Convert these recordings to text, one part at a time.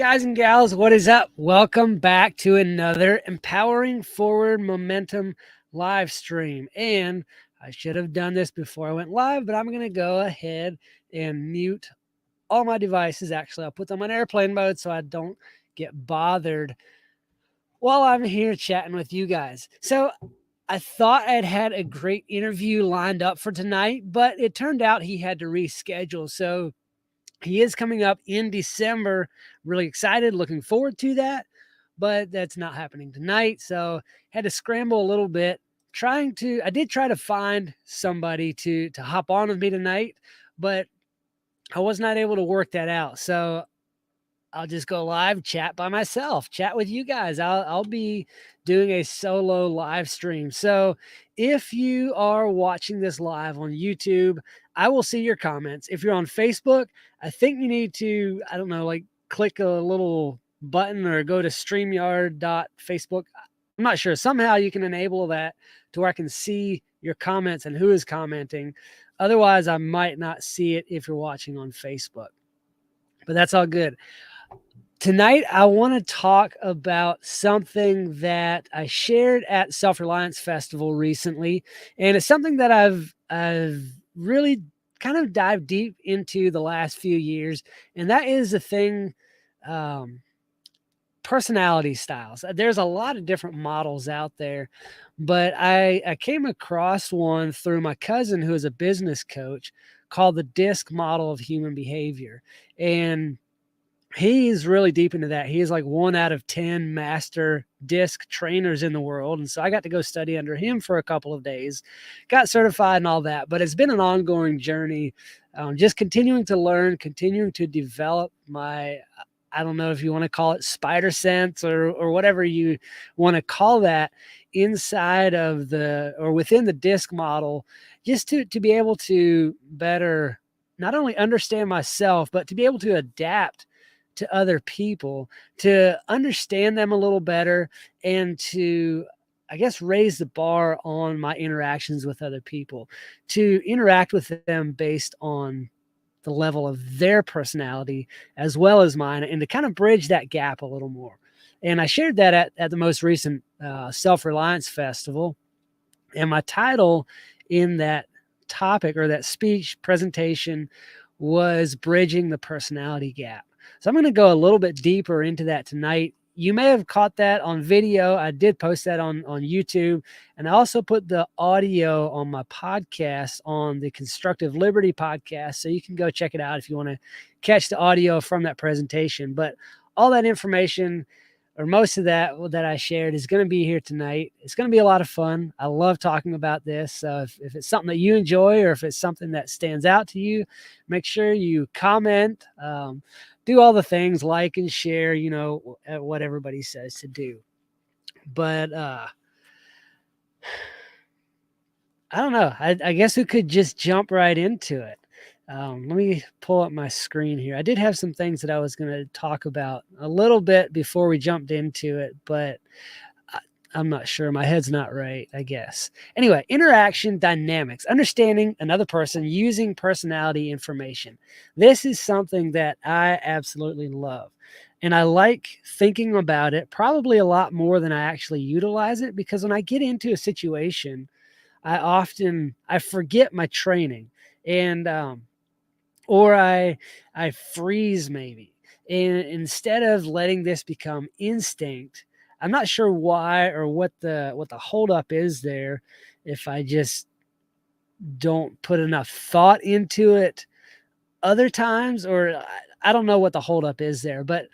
guys and gals, what is up? Welcome back to another Empowering Forward Momentum live stream. And I should have done this before I went live, but I'm going to go ahead and mute all my devices. Actually, I'll put them on airplane mode so I don't get bothered while I'm here chatting with you guys. So I thought I'd had a great interview lined up for tonight, but it turned out he had to reschedule. So he is coming up in December. Really excited, looking forward to that, but that's not happening tonight. So had to scramble a little bit. I did try to find somebody to hop on with me tonight, but I was not able to work that out. So I'll just go live, chat by myself, chat with you guys. I'll be doing a solo live stream. So if you are watching this live on YouTube, I will see your comments. If you're on Facebook, I think you need to, I don't know, like click a little button or go to StreamYard.facebook. I'm not sure. Somehow you can enable that to where I can see your comments and who is commenting. Otherwise, I might not see it if you're watching on Facebook. But that's all good. Tonight, I want to talk about something that I shared at Self-Reliance Festival recently, and it's something that I've really kind of dived deep into the last few years, and that is the thing, personality styles. There's a lot of different models out there, but I came across one through my cousin who is a business coach called the DISC model of human behavior, and he's really deep into that. He is like 1 out of 10 master DISC trainers in the world. And so I got to go study under him for a couple of days, got certified and all that. But it's been an ongoing journey, just continuing to learn, continuing to develop my, I don't know if you want to call it spider sense or whatever you want to call that inside of or within the DISC model, just to be able to better not only understand myself, but to be able to adapt to other people, to understand them a little better, and to, I guess, raise the bar on my interactions with other people, to interact with them based on the level of their personality as well as mine, and to kind of bridge that gap a little more. And I shared that at the most recent Self-Reliance Festival. And my title in that topic or that speech presentation was Bridging the Personality Gap. So I'm going to go a little bit deeper into that tonight. You may have caught that on video. I did post that on YouTube. And I also put the audio on my podcast on the Constructive Liberty podcast. So you can go check it out if you want to catch the audio from that presentation. But all that information, or most of that I shared, is going to be here tonight. It's going to be a lot of fun. I love talking about this. So if it's something that you enjoy, or if it's something that stands out to you, make sure you comment, do all the things, like and share, what everybody says to do. But I don't know. I guess we could just jump right into it. Let me pull up my screen here. I did have some things that I was going to talk about a little bit before we jumped into it, but I'm not sure. My head's not right, I guess. Anyway, interaction dynamics, understanding another person using personality information. This is something that I absolutely love. And I like thinking about it probably a lot more than I actually utilize it, because when I get into a situation, I forget my training, and or I freeze maybe. And instead of letting this become instinct, I'm not sure why or what the holdup is there. If I just don't put enough thought into it other times, or I don't know what the holdup is there, but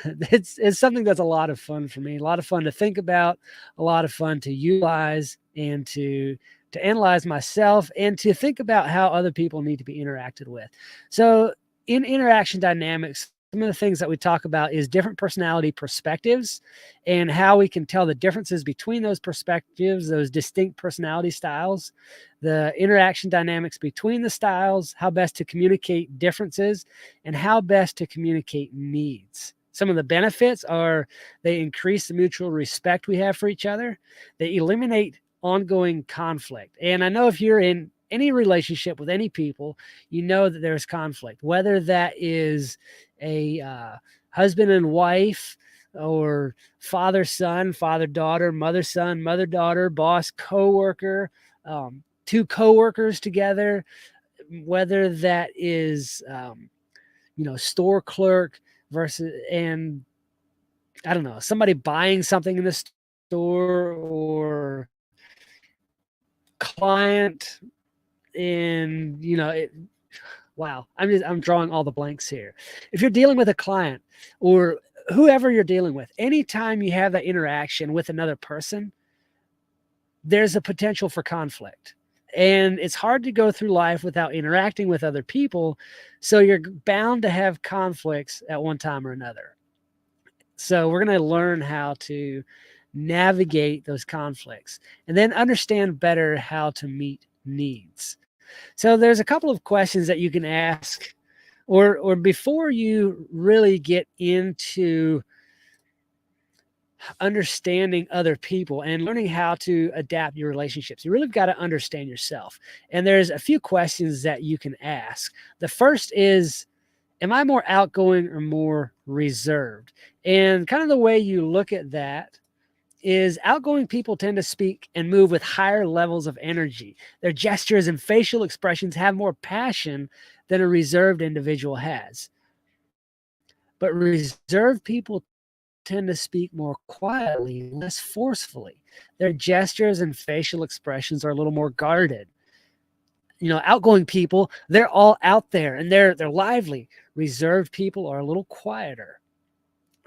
it's something that's a lot of fun for me, a lot of fun to think about, a lot of fun to utilize, and to analyze myself, and to think about how other people need to be interacted with. So in interaction dynamics, some of the things that we talk about is different personality perspectives, and how we can tell the differences between those perspectives, those distinct personality styles, the interaction dynamics between the styles, how best to communicate differences, and how best to communicate needs. Some of the benefits are they increase the mutual respect we have for each other. They eliminate ongoing conflict. And I know if you're in any relationship with any people, you know that there's conflict, whether that is a husband and wife, or father son, father daughter, mother son, mother daughter, boss coworker, two coworkers together, whether that is store clerk versus, and I don't know, somebody buying something in the store, or client in, wow, I'm drawing all the blanks here. If you're dealing with a client or whoever you're dealing with, anytime you have that interaction with another person, there's a potential for conflict. And it's hard to go through life without interacting with other people. So you're bound to have conflicts at one time or another. So we're going to learn how to navigate those conflicts and then understand better how to meet needs. So there's a couple of questions that you can ask, or before you really get into understanding other people and learning how to adapt your relationships. You really got to understand yourself. And there's a few questions that you can ask. The first is, am I more outgoing or more reserved? And kind of the way you look at that is, outgoing people tend to speak and move with higher levels of energy. Their gestures and facial expressions have more passion than a reserved individual has. But reserved people tend to speak more quietly, less forcefully. Their gestures and facial expressions are a little more guarded. Outgoing people, they're all out there and they're lively. Reserved people are a little quieter.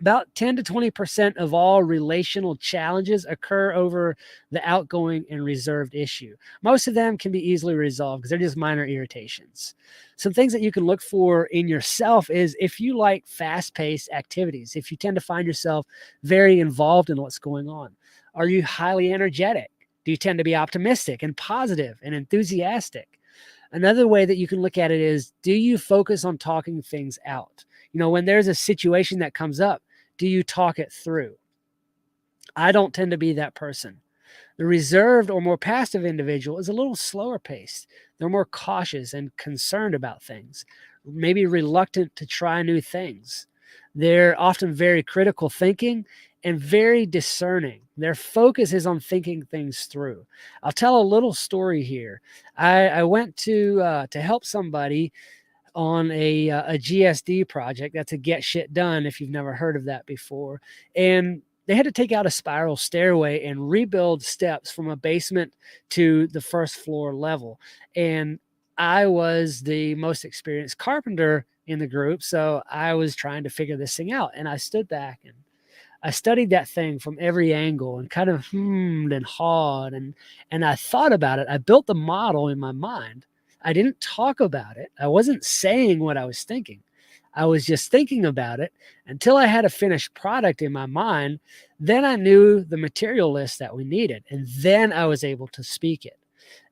About 10 to 20% of all relational challenges occur over the outgoing and reserved issue. Most of them can be easily resolved because they're just minor irritations. Some things that you can look for in yourself is if you like fast-paced activities, if you tend to find yourself very involved in what's going on. Are you highly energetic? Do you tend to be optimistic and positive and enthusiastic? Another way that you can look at it is, do you focus on talking things out? When there's a situation that comes up, do you talk it through? I don't tend to be that person. The reserved or more passive individual is a little slower paced. They're more cautious and concerned about things, maybe reluctant to try new things. They're often very critical thinking and very discerning. Their focus is on thinking things through. I'll tell a little story here. I went to help somebody on a GSD project. That's a get shit done, if you've never heard of that before. And they had to take out a spiral stairway and rebuild steps from a basement to the first floor level. And I was the most experienced carpenter in the group, so I was trying to figure this thing out. And I stood back and I studied that thing from every angle and kind of hummed and hawed, and I thought about it. I built the model in my mind. I didn't talk about it. I wasn't saying what I was thinking. I was just thinking about it until I had a finished product in my mind. Then I knew the material list that we needed, and then I was able to speak it.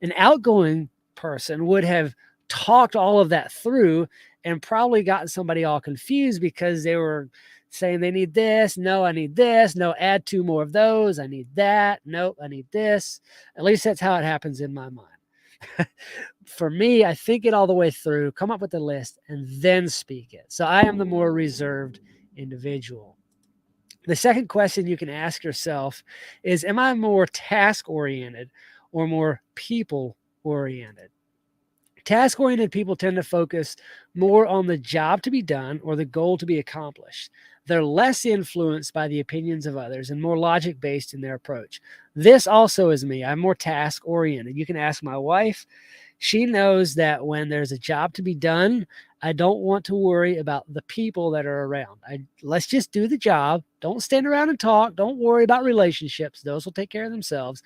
An outgoing person would have talked all of that through and probably gotten somebody all confused because they were saying they need this. No, I need this. No, add 2 more of those. I need that. Nope, I need this. At least that's how it happens in my mind. For me, I think it all the way through, come up with the list, and then speak it. So I am the more reserved individual. The second question you can ask yourself is, am I more task-oriented or more people-oriented? Task-oriented people tend to focus more on the job to be done or the goal to be accomplished. They're less influenced by the opinions of others and more logic-based in their approach. This also is me. I'm more task-oriented. You can ask my wife. She knows that when there's a job to be done, I don't want to worry about the people that are around. Let's just do the job. Don't stand around and talk. Don't worry about relationships. Those will take care of themselves.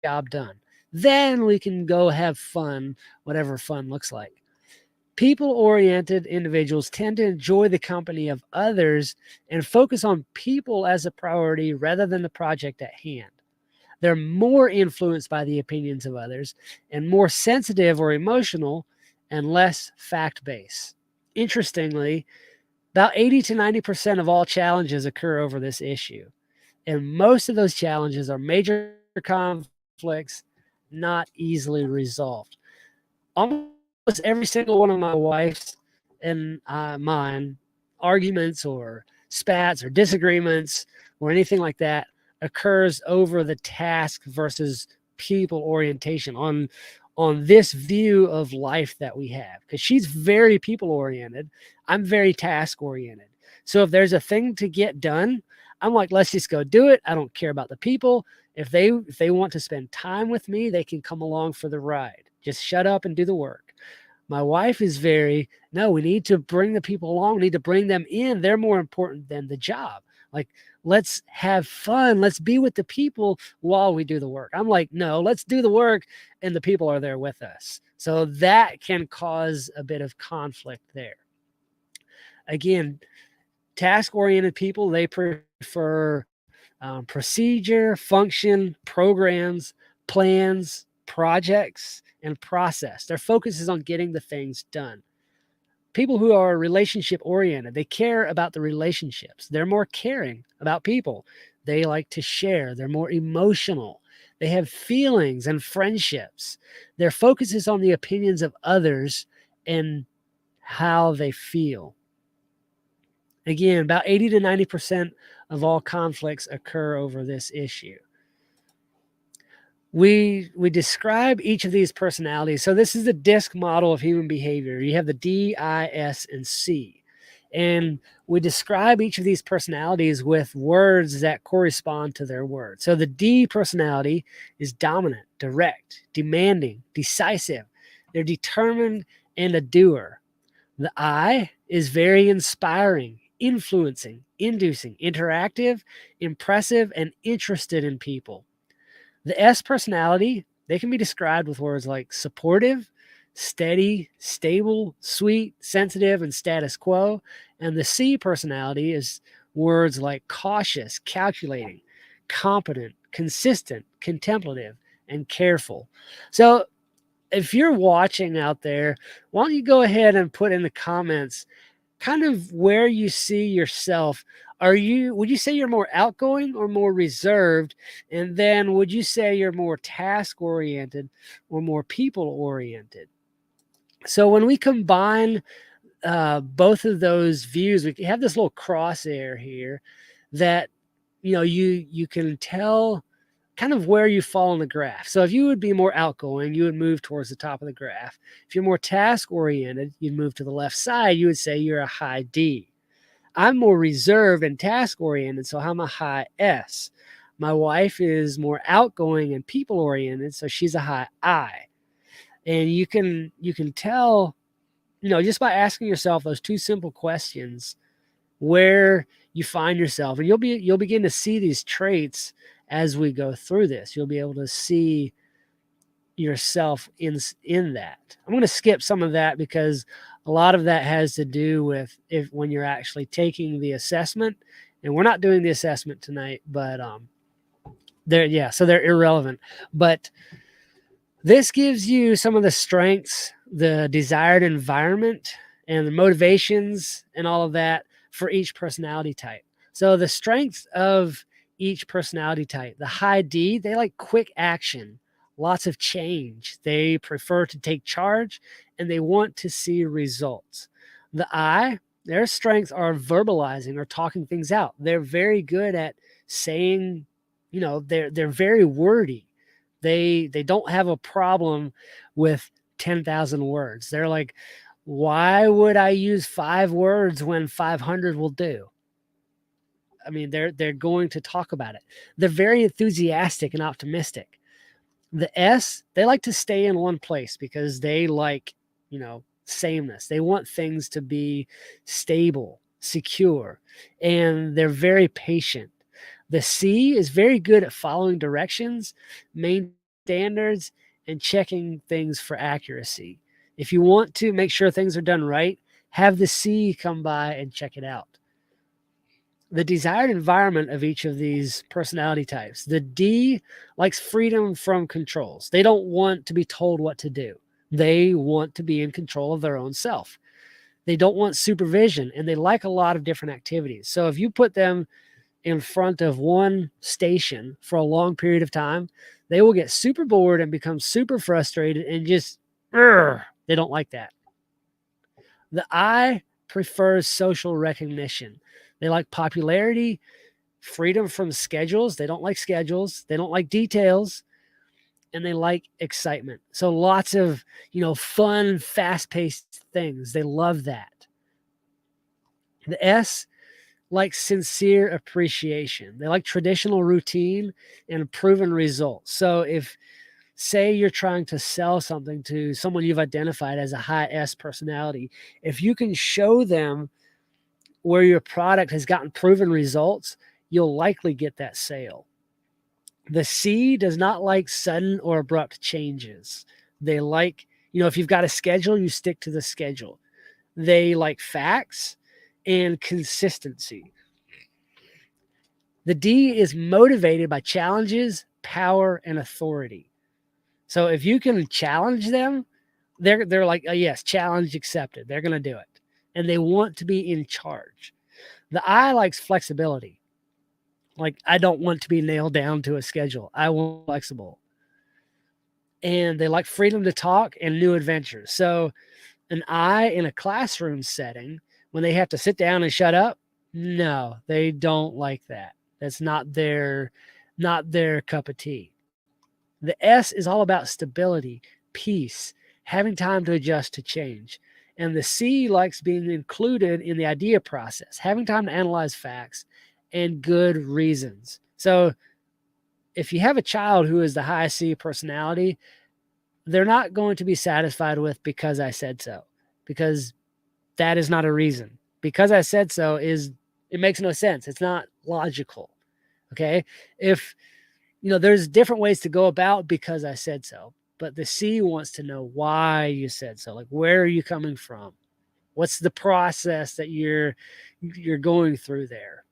Job done. Then we can go have fun, whatever fun looks like. People-oriented individuals tend to enjoy the company of others and focus on people as a priority rather than the project at hand. They're more influenced by the opinions of others and more sensitive or emotional and less fact-based. Interestingly, about 80 to 90% of all challenges occur over this issue. And most of those challenges are major conflicts, not easily resolved. Almost every single one of my wife's and mine arguments or spats or disagreements or anything like that occurs over the task versus people orientation on this view of life that we have. Because she's very people oriented, I'm very task oriented. So if there's a thing to get done, I'm like, let's just go do it. I don't care about the people. If they want to spend time with me, they can come along for the ride. Just shut up and do the work. My wife is very, no, we need to bring the people along. We need to bring them in. They're more important than the job. Like, let's have fun. Let's be with the people while we do the work. I'm like, no, let's do the work and the people are there with us. So that can cause a bit of conflict there. Again, task-oriented people, they prefer procedure, function, programs, plans, projects, and process. Their focus is on getting the things done. People who are relationship oriented, they care about the relationships. They're more caring about people. They like to share. They're more emotional. They have feelings and friendships. Their focus is on the opinions of others and how they feel. Again, about 80 to 90% of all conflicts occur over this issue. We describe each of these personalities. So this is the DISC model of human behavior. You have the D, I, S, and C. And we describe each of these personalities with words that correspond to their word. So the D personality is dominant, direct, demanding, decisive. They're determined and a doer. The I is very inspiring, influencing, inducing, interactive, impressive, and interested in people. The S personality, they can be described with words like supportive, steady, stable, sweet, sensitive, and status quo. And the C personality is words like cautious, calculating, competent, consistent, contemplative, and careful. So if you're watching out there, why don't you go ahead and put in the comments kind of where you see yourself. Would you say you're more outgoing or more reserved? And then would you say you're more task oriented or more people oriented? So when we combine both of those views, we have this little crosshair here that, you can tell kind of where you fall in the graph. So if you would be more outgoing, you would move towards the top of the graph. If you're more task oriented, you'd move to the left side. You would say you're a high D. I'm more reserved and task oriented, so I'm a high S. My wife is more outgoing and people oriented, so she's a high I. And you can tell, just by asking yourself those two simple questions, where you find yourself, and you'll begin to see these traits as we go through this. You'll be able to see yourself in that. I'm going to skip some of that because a lot of that has to do with when you're actually taking the assessment, and we're not doing the assessment tonight, but so they're irrelevant. But this gives you some of the strengths, the desired environment, and the motivations and all of that for each personality type. So the strengths of each personality type, the high D, they like quick action, lots of change. They prefer to take charge and they want to see results. The I, their strengths are verbalizing or talking things out. They're very good at saying, they're very wordy. They don't have a problem with 10,000 words. They're like, why would I use 5 words when 500 will do? I mean, they're going to talk about it. They're very enthusiastic and optimistic. The S, they like to stay in one place because they like, sameness. They want things to be stable, secure, and they're very patient. The C is very good at following directions, main standards, and checking things for accuracy. If you want to make sure things are done right, have the C come by and check it out. The desired environment of each of these personality types. The D likes freedom from controls. They don't want to be told what to do. They want to be in control of their own self. They don't want supervision, and they like a lot of different activities. So if you put them in front of one station for a long period of time, they will get super bored and become super frustrated and just, they don't like that. The I, prefers social recognition. They like popularity, freedom from schedules. They don't like schedules. They don't like details, and they like excitement. So lots of, fun, fast-paced things. They love that. The S likes sincere appreciation. They like traditional routine and proven results. So if, say, you're trying to sell something to someone you've identified as a high S personality, if you can show them where your product has gotten proven results, you'll likely get that sale. The C does not like sudden or abrupt changes. They like, if you've got a schedule, you stick to the schedule. They like facts and consistency. The D is motivated by challenges, power, and authority. So if you can challenge them, they're like, oh, yes, challenge accepted. They're going to do it. And they want to be in charge. The I likes flexibility. Like, I don't want to be nailed down to a schedule. I want flexible. And they like freedom to talk and new adventures. So an I in a classroom setting, when they have to sit down and shut up, no, they don't like that. That's not their cup of tea. The S is all about stability, peace, having time to adjust to change. And the C likes being included in the idea process, having time to analyze facts and good reasons. So if you have a child who is the high C personality, they're not going to be satisfied with because I said so, because that is not a reason. Because I said so it makes no sense. It's not logical. Okay. If, there's different ways to go about because I said so, but the C wants to know why you said so. Like, where are you coming from? What's the process that you're going through there?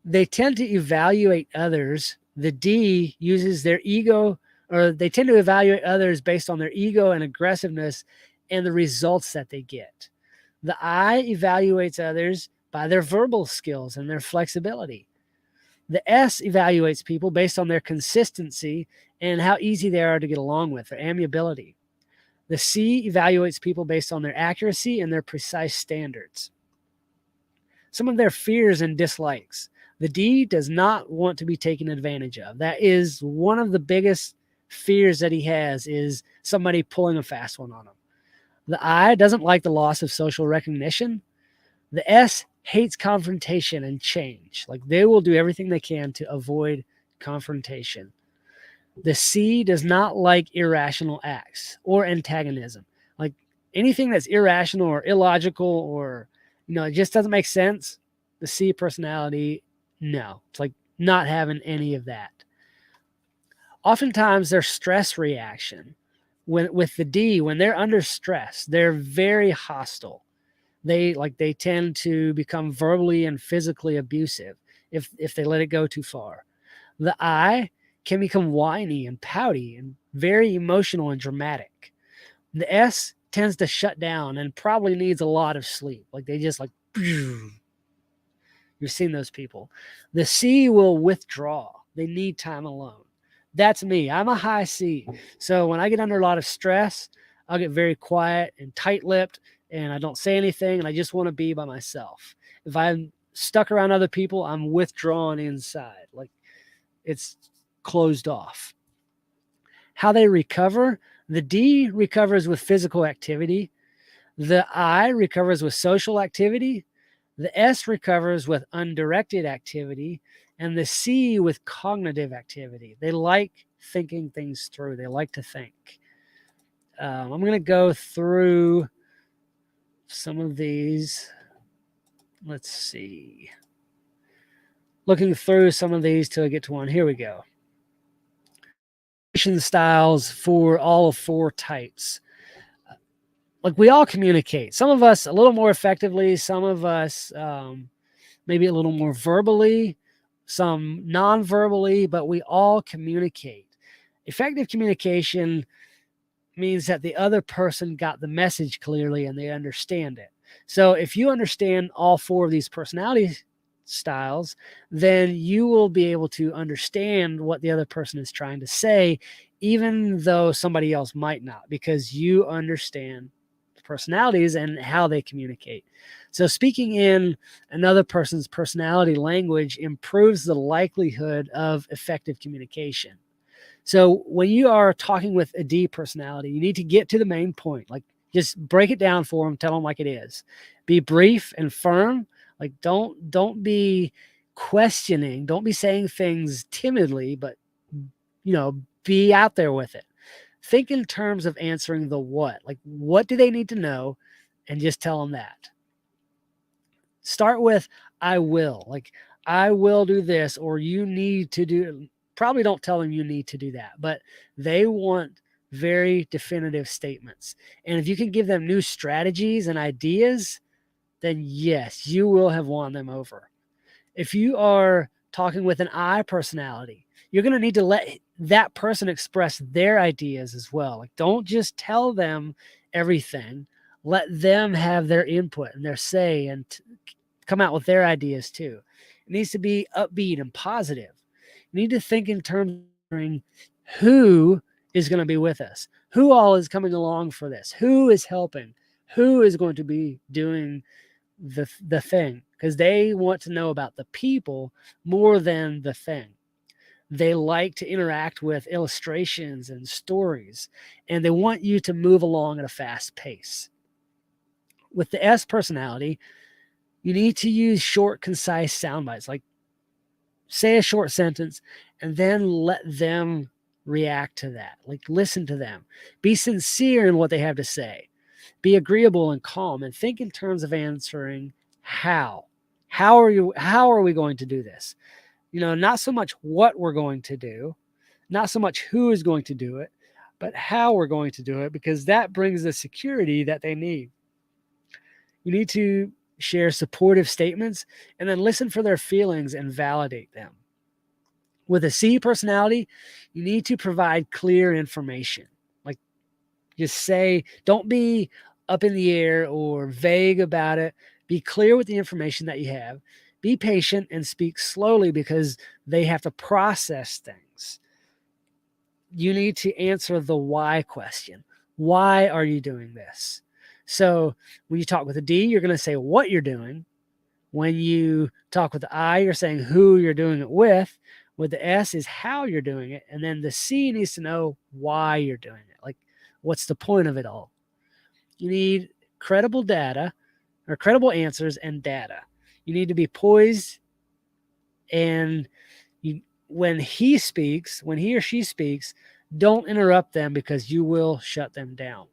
They tend to evaluate others. The D uses their ego, or they tend to evaluate others based on their ego and aggressiveness and the results that they get. The I evaluates others by their verbal skills and their flexibility. The S evaluates people based on their consistency and how easy they are to get along with, their amiability. The C evaluates people based on their accuracy and their precise standards. Some of their fears and dislikes. The D does not want to be taken advantage of. That is one of the biggest fears that he has, is somebody pulling a fast one on him. The I doesn't like the loss of social recognition. The S hates confrontation and change. Like, they will do everything they can to avoid confrontation. The C does not like irrational acts or antagonism. Like, anything that's irrational or illogical or, it just doesn't make sense. The C personality, no. It's like not having any of that. Oftentimes their stress reaction with the D, when they're under stress, they're very hostile. They tend to become verbally and physically abusive if they let it go too far. The I can become whiny and pouty and very emotional and dramatic. The S tends to shut down and probably needs a lot of sleep. Like, they just like, you've seen those people. The C will withdraw. They need time alone. That's me. I'm a high C. So when I get under a lot of stress, I'll get very quiet and tight-lipped, and I don't say anything, and I just want to be by myself. If I'm stuck around other people, I'm withdrawn inside. Like, it's closed off. How they recover. The D recovers with physical activity. The I recovers with social activity. The S recovers with undirected activity. And the C with cognitive activity. They like thinking things through. They like to think. I'm going to go through some of these. Let's see. Looking through some of these till I get to one. Here we go. Styles for all 4 types. Like, we all communicate. Some of us a little more effectively. Some of us maybe a little more verbally. Some non-verbally, but we all communicate. Effective communication means that the other person got the message clearly and they understand it. So if you understand all 4 of these personality styles, then you will be able to understand what the other person is trying to say, even though somebody else might not, because you understand the personalities and how they communicate. So speaking in another person's personality language improves the likelihood of effective communication. So when you are talking with a D personality, you need to get to the main point. Like, just break it down for them, tell them like it is. Be brief and firm. Like, don't be questioning, don't be saying things timidly, but be out there with it. Think in terms of answering the what. Like, what do they need to know? And just tell them that. Start with I will. Like, I will do this, or you need to do. Probably don't tell them you need to do that, but they want very definitive statements. And if you can give them new strategies and ideas, then yes, you will have won them over. If you are talking with an I personality, you're going to need to let that person express their ideas as well. Like, don't just tell them everything. Let them have their input and their say and come out with their ideas too. It needs to be upbeat and positive. You need to think in terms of who is going to be with us, who all is coming along for this, who is helping, who is going to be doing the thing, because they want to know about the people more than the thing. They like to interact with illustrations and stories, and they want you to move along at a fast pace. With the S personality, you need to use short, concise sound bites. Like, say a short sentence and then let them react to that. Like, listen to them. Be sincere in what they have to say. Be agreeable and calm, and think in terms of answering how. How are we going to do this? Not so much what we're going to do, not so much who is going to do it, but how we're going to do it, because that brings the security that they need. You need to share supportive statements and then listen for their feelings and validate them. With a C personality, you need to provide clear information. Like, just say, don't be up in the air or vague about it. Be clear with the information that you have. Be patient and speak slowly, because they have to process things. You need to answer the why question. Why are you doing this? So when you talk with a D, you're going to say what you're doing. When you talk with the I, you're saying who you're doing it with. With the S is how you're doing it. And then the C needs to know why you're doing it. Like, what's the point of it all? You need credible data, or credible answers and data. You need to be poised, and when he or she speaks, don't interrupt them, because you will shut them down.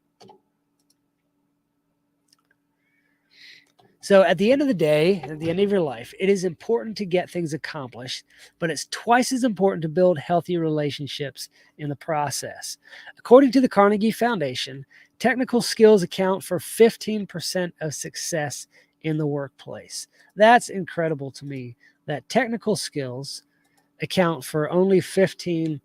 So at the end of the day, at the end of your life, it is important to get things accomplished, but it's twice as important to build healthy relationships in the process. According to the Carnegie Foundation, technical skills account for 15% of success in the workplace. That's incredible to me, that technical skills account for only 15%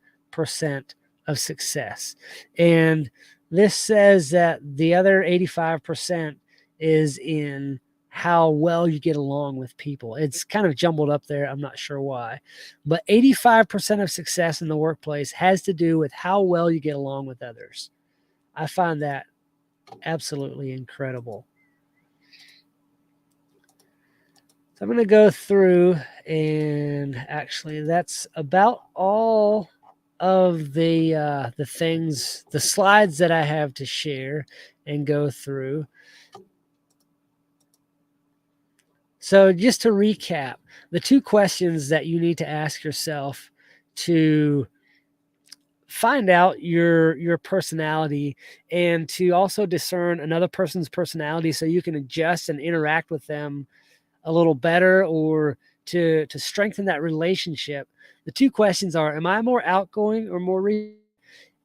of success. And this says that the other 85% is in how well you get along with people. It's kind of jumbled up there. I'm not sure why. But 85% of success in the workplace has to do with how well you get along with others. I find that absolutely incredible. So I'm going to go through, and actually that's about all of the things, the slides that I have to share and go through. So just to recap, the two questions that you need to ask yourself to find out your personality, and to also discern another person's personality so you can adjust and interact with them a little better, or to strengthen that relationship. The two questions are, am I more outgoing or more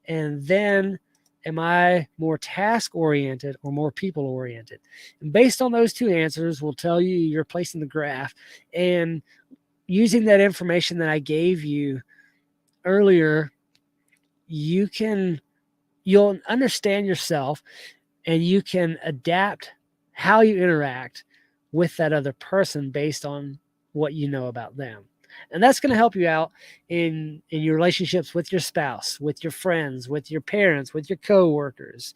and then, am I more task-oriented or more people-oriented? And based on those two answers will tell you your place in the graph. And using that information that I gave you earlier, you'll understand yourself, and you can adapt how you interact with that other person based on what you know about them. And that's going to help you out in your relationships with your spouse, with your friends, with your parents, with your coworkers,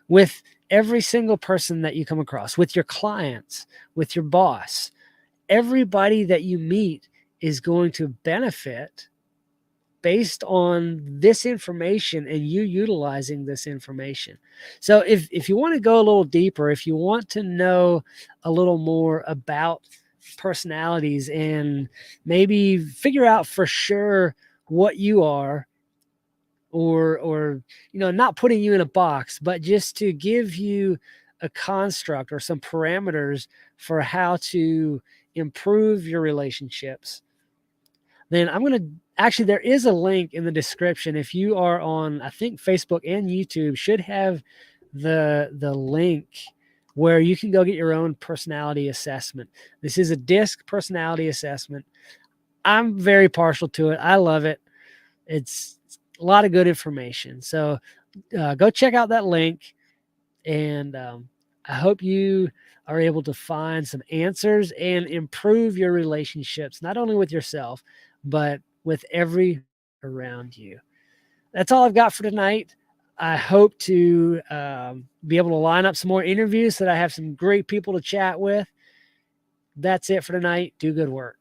with every single person that you come across, with your clients, with your boss, everybody that you meet is going to benefit based on this information and you utilizing this information. So if you want to go a little deeper, if you want to know a little more about personalities and maybe figure out for sure what you are, or not putting you in a box, but just to give you a construct or some parameters for how to improve your relationships, then I'm going to actually, there is a link in the description. If you are on, I think Facebook and YouTube should have the link where you can go get your own personality assessment. This is a DISC personality assessment. I'm very partial to it. I love it. It's a lot of good information. So go check out that link. And I hope you are able to find some answers and improve your relationships, not only with yourself, but with every around you. That's all I've got for tonight. I hope to be able to line up some more interviews so that I have some great people to chat with. That's it for tonight. Do good work.